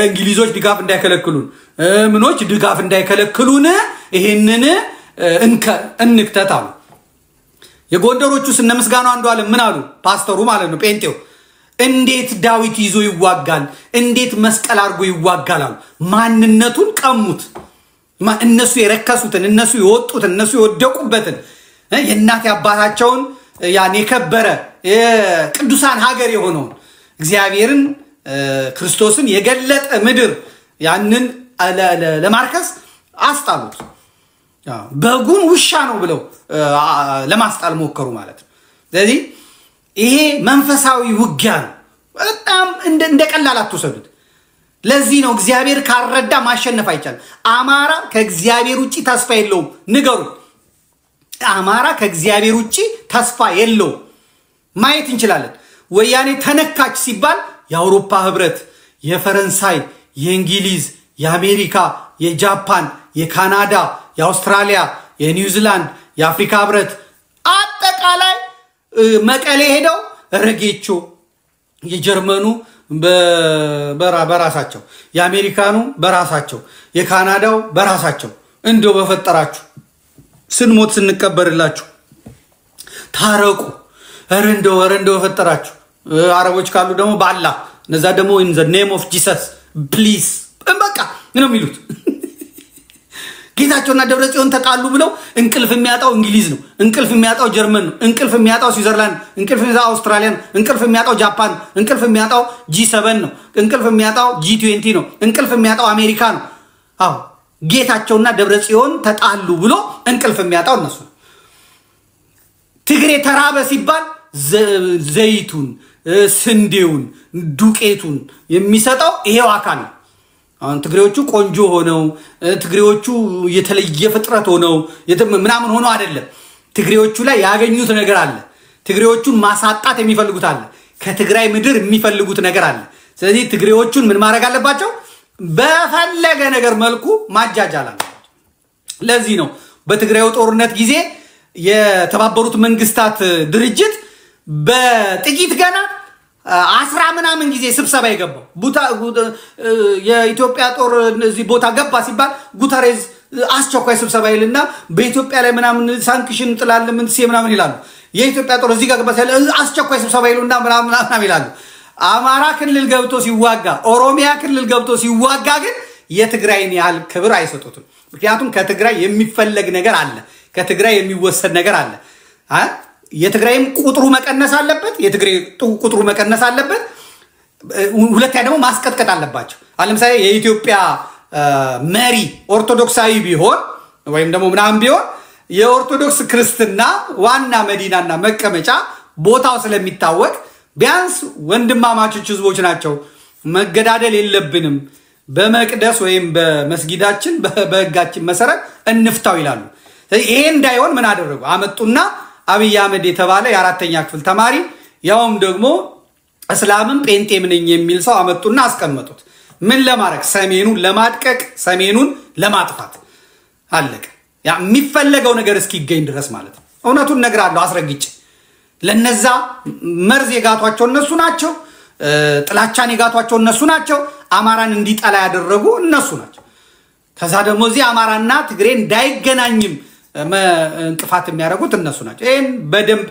እንግሊዞች ድጋፍ እንዳይከለክሉን ምኖች ድጋፍ እንዳይከለክሉን ይሄንን እንክተታሉ የጎንደሮቹ ስነ ምስጋናው አንዱ አለ ምን አሉ ፓስተሩ ማለት ነው ጴንጤው እንዴት ዳዊት ይዞ ይዋጋል እንዴት መስቀል አርጎ ይዋጋል ማንነቱን ቀሙት እነሱ የረከሱትን እነሱ የወጡትን እነሱ የወደቁበትን የእናት ያባታቸውን ያን የከበረ የቅዱሳን ሀገር የሆነው እግዚአብሔርን ክርስቶስን የገለጠ ምድር ያንን ለማርከስ አስጣሉት በጉን ውሻ ነው ብለው ለማስጣል ሞከሩ ማለት ነው ስለዚህ ይሄ መንፈሳዊ ውጊያ ነው በጣም እንደቀላል አትወሰዱት ለዚህ ነው እግዚአብሔር ካረዳ ማሸነፍ አይቻልም አማራ ከእግዚአብሔር ውጪ ተስፋ የለውም ንገሩ አማራ ከእግዚአብሔር ውጪ ተስፋ የለውም ማየት እንችላለን ወያኔ ተነካች ሲባል የአውሮፓ ህብረት የፈረንሳይ የእንግሊዝ የአሜሪካ የጃፓን የካናዳ የአውስትራሊያ የኒውዚላንድ የአፍሪካ ህብረት አጠቃላይ መቀሌ ሄደው ረጌቾ የጀርመኑ በራሳቸው የአሜሪካኑ በራሳቸው የካናዳው በራሳቸው እንደው በፈጠራችሁ ስንሞት ስንቀበርላችሁ ታረቁ ረንዶ በፈጠራችሁ አረቦች ካሉ ደግሞ ባላ ነዛ ደግሞ in the name of Jesus please በቃ ነው የሚሉት ጌታቸውና ደብረጽዮን ተጣሉ ብለው እንቅልፍ የሚያጣው እንግሊዝ ነው እንቅልፍ የሚያጣው ጀርመን ነው እንቅልፍ የሚያጣው ስዊዘርላንድ እንቅልፍ የሚያጣው አውስትራሊያ ነው እንቅልፍ የሚያጣው ጃፓን እንቅልፍ የሚያጣው G7 ነው እንቅልፍ የሚያጣው G20 ነው እንቅልፍ የሚያጣው አሜሪካ ነው አዎ ጌታቸውና ደብረጽዮን ተጣሉ ብሎ እንቅልፍ የሚያጣው እነሱ ትግሬ ተራበ ሲባል ዘይቱን ስንዴውን ዱቄቱን የሚሰጣው ይሄው አካል ነው አሁን ትግሬዎቹ ቆንጆ ሆነው ትግሬዎቹ የተለየ ፍጥረት ሆነው ምናምን ሆኖ አይደለም ትግሬዎቹ ላይ ያገኙት ነገር አለ ትግሬዎቹን ማሳጣት የሚፈልጉት አለ ከትግራይ ምድር የሚፈልጉት ነገር አለ ስለዚህ ትግሬዎቹን ምን ማድረግ አለባቸው በፈለገ ነገር መልኩ ማጃጃል አለባቸው ለዚህ ነው በትግራዩ ጦርነት ጊዜ የተባበሩት መንግስታት ድርጅት በጥቂት ገና 10 ምናምን ጊዜ ስብሰባ ይገባው የኢትዮጵያ ጦር እዚህ ቦታ ገባ ሲባል ጉተሬዝ አስቸኳይ ስብሰባ ይልና በኢትዮጵያ ላይ ምናምን ሳንክሽን ጥላል ምን ምናምን ይላሉ የኢትዮጵያ ጦር እዚህ ጋር ገባ ሲል አስቸኳይ ስብሰባ ይሉና ምናምን ይላሉ አማራ ክልል ገብቶ ሲዋጋ ኦሮሚያ ክልል ገብቶ ሲዋጋ ግን የትግራይን ያህል ክብር አይሰጡትም ምክንያቱም ከትግራይ የሚፈለግ ነገር አለ ከትግራይ የሚወሰድ ነገር አለ የትግራይም ቁጥሩ መቀነስ አለበት የትግራይ ቁጥሩ መቀነስ አለበት ሁለተኛ ደግሞ ማስቀጥቀጥ አለባቸው ለምሳሌ የኢትዮጵያ መሪ ኦርቶዶክሳዊ ቢሆን ወይም ደግሞ ምናምን ቢሆን የኦርቶዶክስ ክርስትና ዋና መዲናና መቀመጫ ቦታው ስለሚታወቅ ቢያንስ ወንድማማቾች ህዝቦች ናቸው መገዳደል የለብንም በመቅደስ ወይም በመስጊዳችን በህጋችን መሰረት እንፍታው ይላሉ ይሄ እንዳይሆን ምን አደረጉ አመጡና አብይ አህመድ የተባለ የአራተኛ ክፍል ተማሪ ያውም ደግሞ እስላምን ጴንጤም ነኝ የሚል ሰው አመጡና አስቀመጡት ምን ለማድረግ ሰሜኑን ለማጥቀቅ ሰሜኑን ለማጥፋት አለቀ ያ የሚፈለገው ነገር እስኪገኝ ድረስ ማለት ነው እውነቱን ነግራለሁ አስረግጬ ለነዛ መርዝ የጋቷቸው እነሱ ናቸው ጥላቻን የጋቷቸው እነሱ ናቸው አማራን እንዲጠላ ያደረጉ እነሱ ናቸው ከዛ ደግሞ እዚህ አማራና ትግሬ እንዳይገናኝም እንቅፋት የሚያደርጉት እነሱ ናቸው ይሄን በደንብ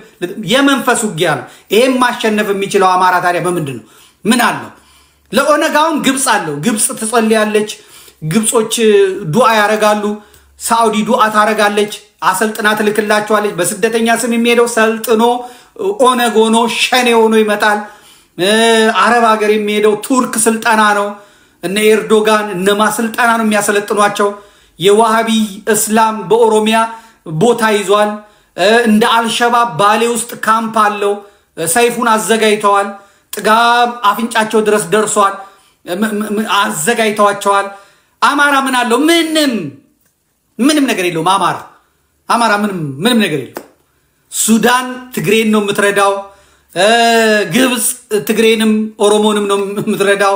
የመንፈስ ውጊያ ነው ይሄን ማሸነፍ የሚችለው አማራ ታዲያ በምንድነው ምን አለው ለኦነጋውን ግብጽ አለው ግብጽ ትጸልያለች ግብጾች ዱዓ ያረጋሉ ሳውዲ ዱዓ ታረጋለች አሰልጥና ትልክላቸዋለች በስደተኛ ስም የሚሄደው ሰልጥኖ ኦነጎኖ ሸኔ ሆኖ ይመጣል አረብ ሀገር የሚሄደው ቱርክ ስልጣና ነው እነ ኤርዶጋን እነ ማስልጣና ነው የሚያሰለጥኗቸው የዋሃቢ እስላም በኦሮሚያ ቦታ ይዟል እንደ አልሸባብ ባሌ ውስጥ ካምፕ አለው ሰይፉን አዘጋይተዋል ጥጋብ አፍንጫቸው ድረስ ደርሷል አዘጋይተዋቸዋል አማራ ምን አለው ምንም ነገር የለውም አማራ ምንም ነገር የለውም ሱዳን ትግሬን ነው የምትረዳው ግብጽ ትግሬንም ኦሮሞንም ነው የምትረዳው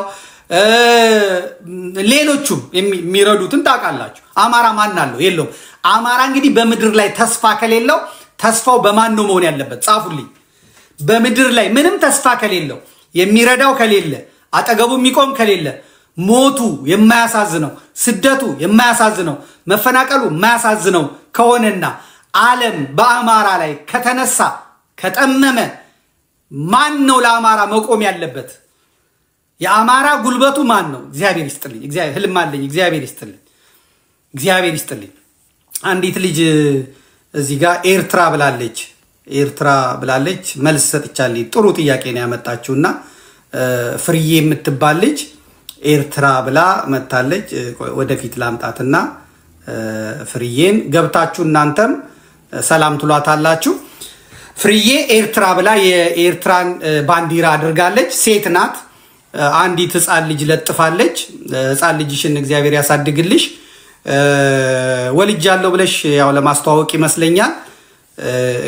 ሌሎቹም የሚረዱትን ታውቃላችሁ አማራ ማን አለው የለውም አማራ እንግዲህ በመድር ላይ ተስፋ ከሌለው ተስፋው በማን ነው መሆን ያለበት ጻፉልኝ በመድር ላይ ምንም ተስፋ ከሌለው የሚረዳው ከሌለ አጠገቡ የሚቆም ከሌለ ሞቱ የማያሳዝነው ስደቱ የማያሳዝነው መፈናቀሉ የማያሳዝነው ከሆነና ዓለም በአማራ ላይ ከተነሳ ከጠመመ ማን ነው ለአማራ መቆም ያለበት የአማራ ጉልበቱ ማን ነው እግዚአብሔር ይስጥልኝ እግዚአብሔር ህልም አለኝ እግዚአብሔር ይስጥልኝ አንዲት ልጅ እዚህ ጋር ኤርትራ ብላለች መልስ ሰጥቻለሁ ጥሩ ጥያቄ ነው ያመጣችውና ፍርዬ የምትባል ልጅ ኤርትራ ብላ መጣለች ወደፊት ላምጣትና ፍርዬን ገብታችሁ እናንተም ሰላም ትሏታላችሁ ፍርዬ ኤርትራ ብላ የኤርትራን ባንዲራ አድርጋለች ሴት ናት አንዲት ህፃን ልጅ ለጥፋለች ህፃን ልጅሽን እግዚአብሔር ያሳድግልሽ ወልጃለሁ ብለሽ ያው ለማስተዋወቅ ይመስለኛል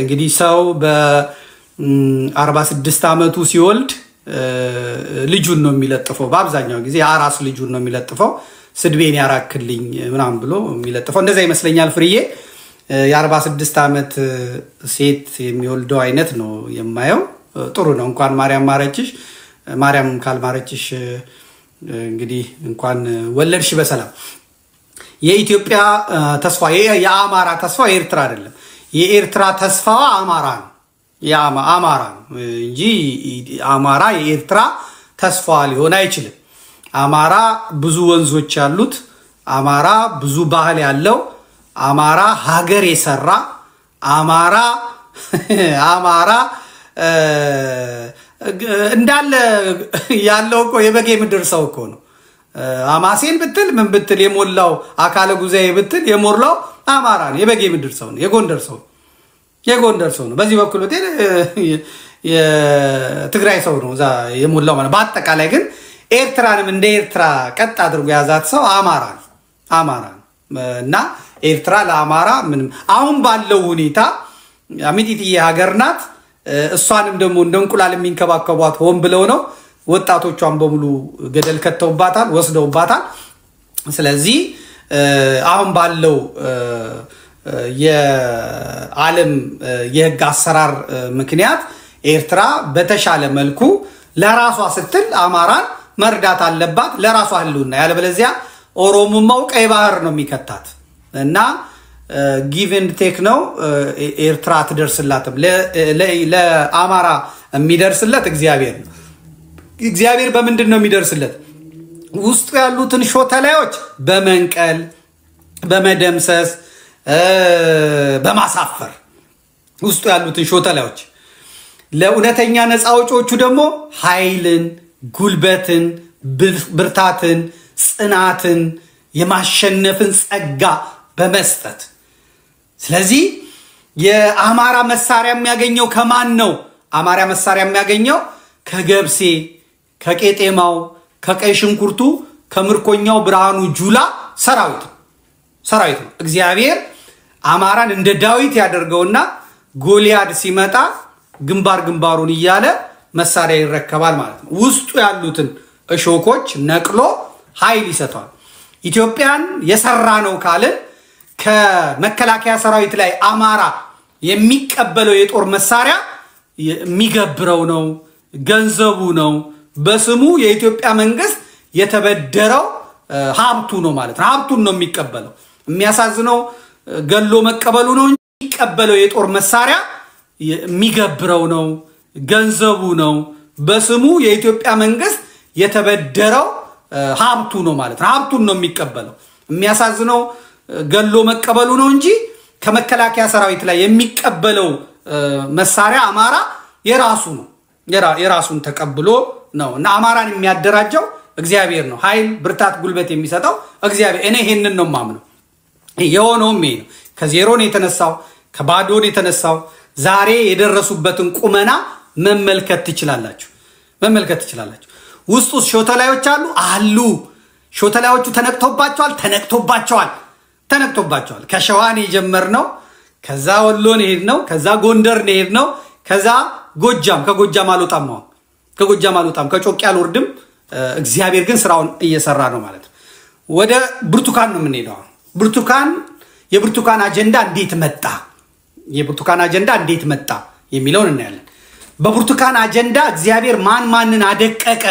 እንግዲህ ሰው በ46 አመቱ ሲወልድ ልጁን ነው የሚለጥፈው በአብዛኛው ጊዜ አራስ ልጁን ነው የሚለጥፈው ስድቤን ያራክልኝ ምናምን ብሎ የሚለጥፈው እንደዛ ይመስለኛል ፍርዬ የ46 አመት ሴት የሚወልደው አይነት ነው የማየው ጥሩ ነው እንኳን ማርያም ካልማረችሽ እንግዲህ እንኳን ወለድሽ በሰላም የኢትዮጵያ ተስፋ የአማራ ተስፋ የኤርትራ አይደለም የኤርትራ ተስፋ አማራ ነው አማራ እንጂ አማራ የኤርትራ ተስፋ ሊሆን አይችልም አማራ ብዙ ወንዞች ያሉት አማራ ብዙ ባህል ያለው አማራ ሀገር የሰራ አማራ እንዳለ ያለው እኮ የበጌ ምድር ሰው እኮ ነው አማሴን ብትል ምን ብትል የሞላው አካለ ጉዛዬ ብትል የሞላው አማራ ነው የበጌ ምድር ሰው ነው የጎንደር ሰው ነው በዚህ በኩል ብትል የትግራይ ሰው ነው እዛ የሞላው ማለት በአጠቃላይ ግን ኤርትራንም እንደ ኤርትራ ቀጥ አድርጎ ያዛት ሰው አማራ ነው እና ኤርትራ ለአማራ ምንም አሁን ባለው ሁኔታ አሚጢት የሀገር ናት እሷንም ደግሞ እንደ እንቁላል የሚንከባከቧት ሆን ብለው ነው ወጣቶቿን በሙሉ ገደል ከተውባታል ወስደውባታል ስለዚህ አሁን ባለው የዓለም የህግ አሰራር ምክንያት ኤርትራ በተሻለ መልኩ ለራሷ ስትል አማራን መርዳት አለባት ለራሷ ህልውና ያለበለዚያ ኦሮሞማው ቀይ ባህር ነው የሚከታት እና ጊቭ ኤንድ ቴክ ነው ኤርትራ ትደርስላትም ለአማራ የሚደርስለት እግዚአብሔር ነው እግዚአብሔር በምንድን ነው የሚደርስለት ውስጡ ያሉትን ሾተላዮች በመንቀል በመደምሰስ በማሳፈር ውስጡ ያሉትን ሾተላዮች ለኡነተኛ ነፃዎቹ ደግሞ ኃይልን ጉልበትን ብርታትን ጽናትን የማሸነፍን ጸጋ በመስጠት ስለዚህ የአማራ መሳሪያ የሚያገኘው ከማን ነው አማራ መሳሪያ የሚያገኘው ከገብሴ ከቄጤማው ከቀይ ሽንኩርቱ ከምርኮኛው ብርሃኑ ጁላ ሰራዊት ነው እግዚአብሔር አማራን እንደ ዳዊት ያደርገውና ጎሊያድ ሲመጣ ግንባሩን ይያለ መሳሪያ ይረከባል ማለት ነው ውስጡ ያሉትን እሾኮች ነቅሎ ኃይል ይሰጣል ኢትዮጵያን የሰራ ነው ካለ ከመከላከያ ሰራዊት ላይ አማራ የሚቀበለው የጦር መሳሪያ የሚገብረው ነው ገንዘቡ ነው በስሙ የኢትዮጵያ መንግስት የተበደረው ሀብቱ ነው ማለት ነው ሀብቱን ነው የሚቀበለው የሚያሳዝነው ገሎ መቀበሉ ነው የሚቀበለው የጦር መሳሪያ የሚገብረው ነው ገንዘቡ ነው በስሙ የኢትዮጵያ መንግስት የተበደረው ሀብቱ ነው ማለት ነው ሀብቱን ነው የሚቀበለው የሚያሳዝነው ገሎ መቀበሉ ነው እንጂ ከመከላከያ ሰራዊት ላይ የሚቀበለው መሳሪያ አማራ የራሱ ነው የራሱን ተቀብሎ ነው እና አማራን የሚያደራጀው እግዚአብሔር ነው ኃይል ብርታት ጉልበት የሚሰጠው እግዚአብሔር እኔ ይሄንን ነው ማምነው የሆነውም ይሄ ነው ከዜሮን የተነሳው ከባዶን የተነሳው ዛሬ የደረሱበትን ቁመና መመልከት ትችላላችሁ ውስጡ ሾተላዮች አሉ ሾተላዮቹ ተነክቶባቸዋል ከሸዋን የጀመርነው ከዛ ወሎን ሄድነው ከዛ ጎንደርን ሄድነው ከዛ ከጎጃም አልወጣም ከጮቅ ያልወርድም እግዚአብሔር ግን ስራውን እየሰራ ነው ማለት ነው ወደ ብርቱካን ነው የምንሄደው የብርቱካን አጀንዳ እንዴት መጣ የሚለውን እናያለን በብርቱካን አጀንዳ እግዚአብሔር ማንን አደቀቀ